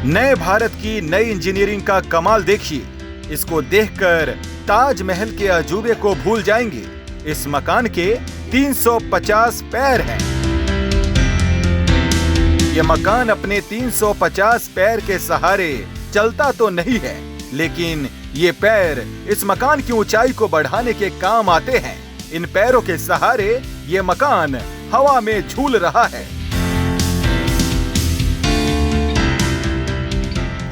नए भारत की नई इंजीनियरिंग का कमाल देखिए। इसको देखकर ताजमहल के अजूबे को भूल जाएंगे। इस मकान के 350 पैर हैं। ये मकान अपने 350 पैर के सहारे चलता तो नहीं है, लेकिन ये पैर इस मकान की ऊंचाई को बढ़ाने के काम आते हैं। इन पैरों के सहारे ये मकान हवा में झूल रहा है।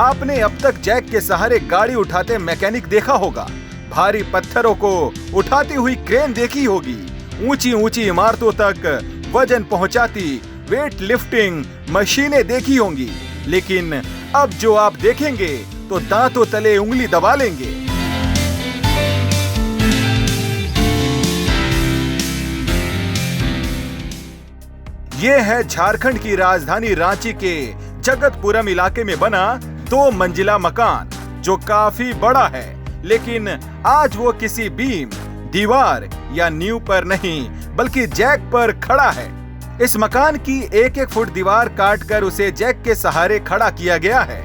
आपने अब तक जैक के सहारे गाड़ी उठाते मैकेनिक देखा होगा, भारी पत्थरों को उठाती हुई क्रेन देखी होगी, ऊंची ऊंची इमारतों तक वजन पहुंचाती वेट लिफ्टिंग मशीनें देखी होंगी, लेकिन अब जो आप देखेंगे तो दांतों तले उंगली दबा लेंगे। ये है झारखंड की राजधानी रांची के जगतपुरम इलाके में बना 2 मंजिला मकान, जो काफी बड़ा है, लेकिन आज वो किसी बीम, दीवार या नींव पर नहीं बल्कि जैक पर खड़ा है। इस मकान की 1-1 फुट दीवार काटकर उसे जैक के सहारे खड़ा किया गया है।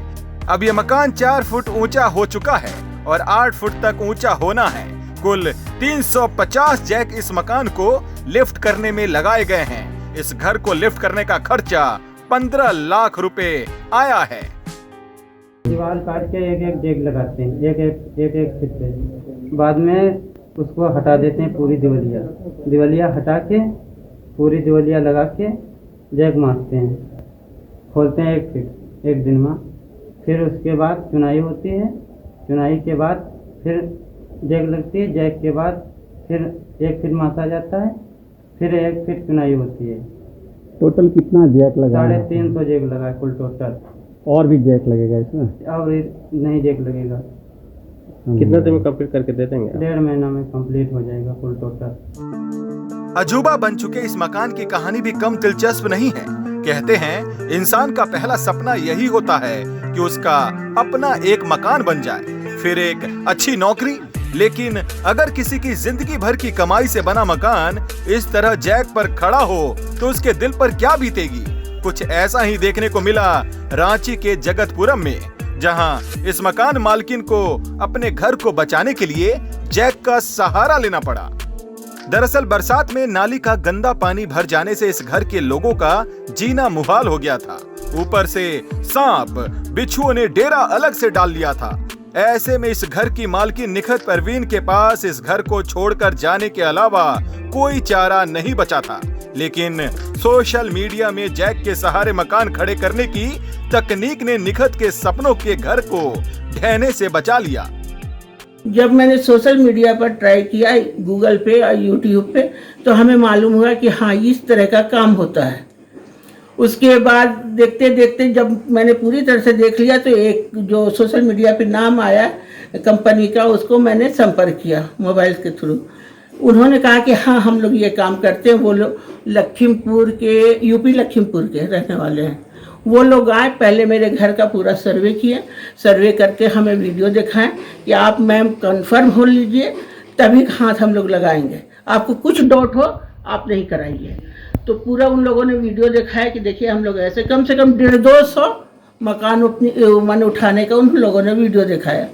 अब ये मकान 4 फुट ऊंचा हो चुका है और 8 फुट तक ऊंचा होना है। कुल 350 जैक इस मकान को लिफ्ट करने में लगाए गए हैं। इस घर को लिफ्ट करने का खर्चा 15 लाख रुपए आया है। दीवार काट के एक जैक लगाते हैं, एक फीट पे। बाद में उसको हटा देते हैं, पूरी दिवलिया हटा के पूरी दिवलिया लगा के जैक मारते हैं, खोलते हैं 1 फीट एक दिन में। फिर उसके बाद चुनाई होती है, चुनाई के बाद फिर जैक लगती है, जैक के बाद फिर 1 फीट मासा जाता है, फिर 1 फीट चुनाई होती है। टोटल कितना जैक लगा? 350 जैक लगा है कुल टोटल। और भी जैक लगेगा इसमें? अब नहीं जैक लगेगा। कितना दिन में कंप्लीट करके दे देंगे? 1.5 महीना में कंप्लीट हो जाएगा कुल टोटल। अजूबा बन चुके इस मकान की कहानी भी कम दिलचस्प नहीं है। कहते हैं इंसान का पहला सपना यही होता है कि उसका अपना एक मकान बन जाए, फिर एक अच्छी नौकरी। लेकिन अगर किसी की जिंदगी भर की कमाई से बना मकान इस तरह जैक पर खड़ा हो तो उसके दिल पर क्या बीतेगी। कुछ ऐसा ही देखने को मिला रांची के जगतपुरम में, जहां इस मकान मालकिन को अपने घर को बचाने के लिए जैक का सहारा लेना पड़ा। दरअसल बरसात में नाली का गंदा पानी भर जाने से इस घर के लोगों का जीना मुहाल हो गया था। ऊपर से सांप बिच्छुओं ने डेरा अलग से डाल लिया था। ऐसे में इस घर की मालकिन निखत परवीन के पास इस घर को छोड़कर जाने के अलावा कोई चारा नहीं बचा था। लेकिन सोशल मीडिया में जैक के सहारे मकान खड़े करने की तकनीक ने निखत के सपनों के घर को ढहने से बचा लिया। जब मैंने सोशल मीडिया पर ट्राई किया, गूगल पे और यूट्यूब पे, तो हमें मालूम हुआ कि हाँ इस तरह का काम होता है। उसके बाद देखते देखते जब मैंने पूरी तरह से देख लिया तो एक जो सोशल मीडिया पे नाम आया कंपनी का, उसको मैंने संपर्क किया मोबाइल के थ्रू। उन्होंने कहा कि हाँ हम लोग ये काम करते हैं। वो लोग लखीमपुर के, यूपी लखीमपुर के रहने वाले हैं। वो लोग आए, पहले मेरे घर का पूरा सर्वे किए, सर्वे करके हमें वीडियो दिखाएं कि आप मैम कंफर्म हो लीजिए तभी हाथ हम लोग लगाएंगे, आपको कुछ डाउट हो आप नहीं कराइए। तो पूरा उन लोगों ने वीडियो दिखाया कि देखिए हम लोग ऐसे कम से कम 150-200 मकान मन उठाने का उन लोगों ने वीडियो दिखाया।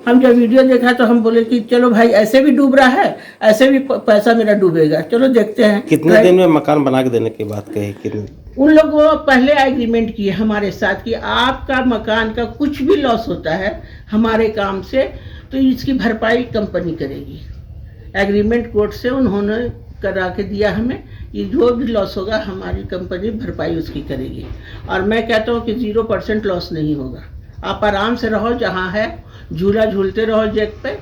हम जब वीडियो देखा तो हम बोले कि चलो भाई ऐसे भी डूब रहा है, ऐसे भी पैसा मेरा डूबेगा, चलो देखते हैं। कितने दिन में मकान बना के देने की बात कही? कितने? उन लोगों पहले एग्रीमेंट किए हमारे साथ कि आपका मकान का कुछ भी लॉस होता है हमारे काम से तो इसकी भरपाई कंपनी करेगी। एग्रीमेंट कोर्ट से उन्होंने करा के दिया हमें कि जो भी लॉस होगा हमारी कंपनी भरपाई उसकी करेगी। और मैं कहता हूँ कि 0% लॉस नहीं होगा। आप आराम से रहो, जहाँ है झूला झूलते रहो जैक पे,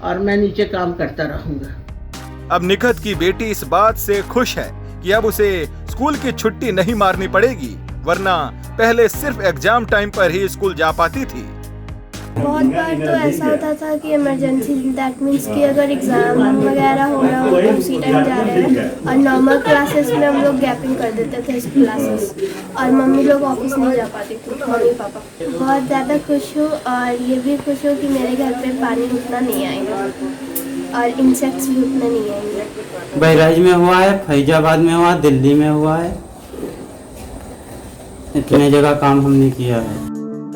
और मैं नीचे काम करता रहूँगा। अब निखत की बेटी इस बात से खुश है कि अब उसे स्कूल की छुट्टी नहीं मारनी पड़ेगी, वरना पहले सिर्फ एग्जाम टाइम पर ही स्कूल जा पाती थी। बहुत बार तो ऐसा होता था कि इमरजेंसी, दैट मीन्स कि अगर एग्ज़ाम वगैरह हो रहा हो तो उसी टाइम जा रहे हैं। और नॉर्मल क्लासेस में हम लोग गैपिंग कर देते थे क्लासेस, और मम्मी लोग ऑफिस नहीं जा पाती थी, मम्मी पापा। बहुत ज़्यादा खुश हूँ, और ये भी खुश हूँ कि मेरे घर पे पानी उतना नहीं आएगा और इंसेक्ट्स भी उतने नहीं आएंगे। बहराइच में हुआ है, फैजाबाद में हुआ, दिल्ली में हुआ है, इतने जगह काम हमने किया है।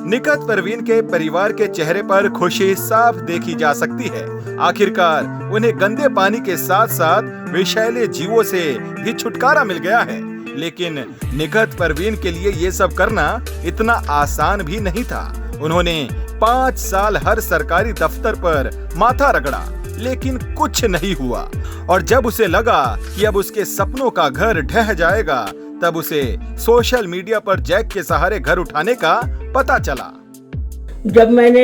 निखत परवीन के परिवार के चेहरे पर खुशी साफ देखी जा सकती है। आखिरकार उन्हें गंदे पानी के साथ साथ विषैले जीवों से भी छुटकारा मिल गया है। लेकिन निखत परवीन के लिए ये सब करना इतना आसान भी नहीं था। उन्होंने 5 साल हर सरकारी दफ्तर पर माथा रगड़ा, लेकिन कुछ नहीं हुआ। और जब उसे लगा कि अब उसके सपनों का घर ढह जाएगा, तब उसे सोशल मीडिया पर जैक के सहारे घर उठाने का पता चला। जब मैंने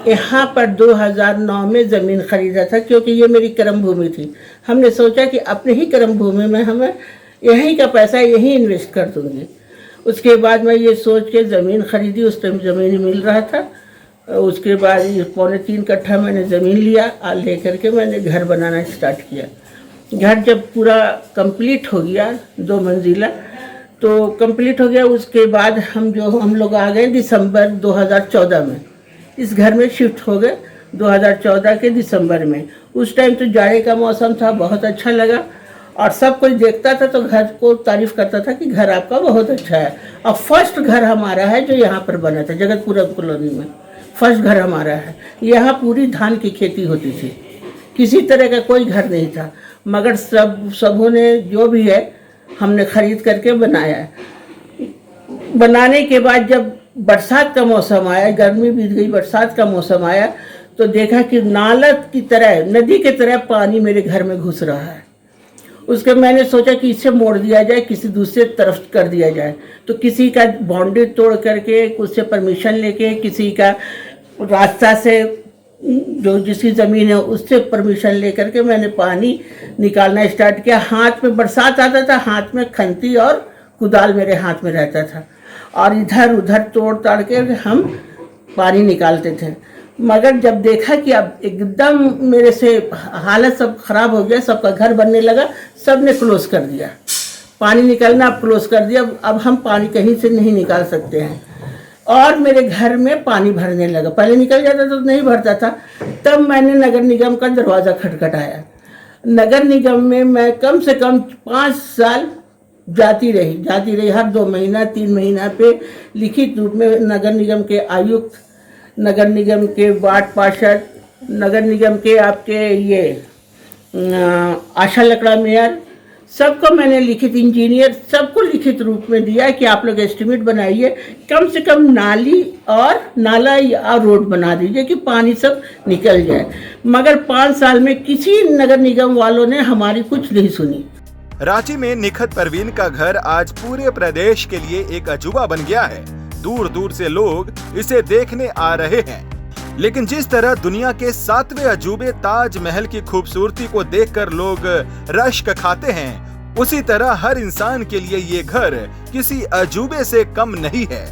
यहाँ पर 2009 में ज़मीन खरीदा था, क्योंकि ये मेरी कर्म भूमि थी, हमने सोचा कि अपने ही कर्म भूमि में हमें यहीं का पैसा यहीं इन्वेस्ट कर दूँगी। उसके बाद मैं ये सोच के ज़मीन खरीदी। उस टाइम ज़मीन मिल रहा था। उसके बाद 3.25 कट्ठा मैंने ज़मीन लिया और लेकर के मैंने घर बनाना स्टार्ट किया। घर जब पूरा कंप्लीट हो गया, 2 मंजिला तो कंप्लीट हो गया। उसके बाद हम लोग आ गए दिसंबर 2014 में, इस घर में शिफ्ट हो गए 2014 के दिसंबर में। उस टाइम तो जाड़े का मौसम था, बहुत अच्छा लगा और सब कोई देखता था तो घर को तारीफ करता था कि घर आपका बहुत अच्छा है। अब फर्स्ट घर हमारा है जो यहाँ पर बना था, जगतपुरा कॉलोनी में फर्स्ट घर हमारा है। यहाँ पूरी धान की खेती होती थी, किसी तरह का कोई घर नहीं था, मगर सबों ने जो भी है हमने खरीद करके बनाया है। बनाने के बाद जब बरसात का मौसम आया, गर्मी बीत गई, बरसात का मौसम आया तो देखा कि नाला की तरह, नदी की तरह पानी मेरे घर में घुस रहा है। उसके मैंने सोचा कि इसे मोड़ दिया जाए, किसी दूसरे तरफ कर दिया जाए। तो किसी का बाउंड्री तोड़ करके, उससे परमिशन लेके, किसी का रास्ता से जो जिसकी ज़मीन है उससे परमिशन लेकर के मैंने पानी निकालना स्टार्ट किया। हाथ में बरसात आता था, हाथ में खंती और कुदाल मेरे हाथ में रहता था और इधर उधर तोड़ ताड़ के हम पानी निकालते थे। मगर जब देखा कि अब एकदम मेरे से हालत सब खराब हो गया, सबका घर बनने लगा, सब ने क्लोज कर दिया, पानी निकलना अब क्लोज कर दिया। अब हम पानी कहीं से नहीं निकाल सकते हैं और मेरे घर में पानी भरने लगा। पहले निकल जाता तो नहीं भरता था। तब मैंने नगर निगम का दरवाज़ा खटखटाया। नगर निगम में मैं कम से कम 5 साल जाती रही। हर 2 महीना 3 महीना पे लिखित रूप में नगर निगम के आयुक्त, नगर निगम के वार्ड पार्षद, नगर निगम के आपके ये आशा लकड़ा मेयर, सबको मैंने लिखित, इंजीनियर, सबको लिखित रूप में दिया कि आप लोग एस्टिमेट बनाइए, कम से कम नाला या रोड बना दीजिए कि पानी सब निकल जाए। मगर 5 साल में किसी नगर निगम वालों ने हमारी कुछ नहीं सुनी। रांची में निखत परवीन का घर आज पूरे प्रदेश के लिए एक अजूबा बन गया है। दूर दूर से लोग इसे देखने आ रहे हैं। लेकिन जिस तरह दुनिया के 7वें अजूबे ताजमहल की खूबसूरती को देखकर लोग रश्क खाते हैं, उसी तरह हर इंसान के लिए ये घर किसी अजूबे से कम नहीं है।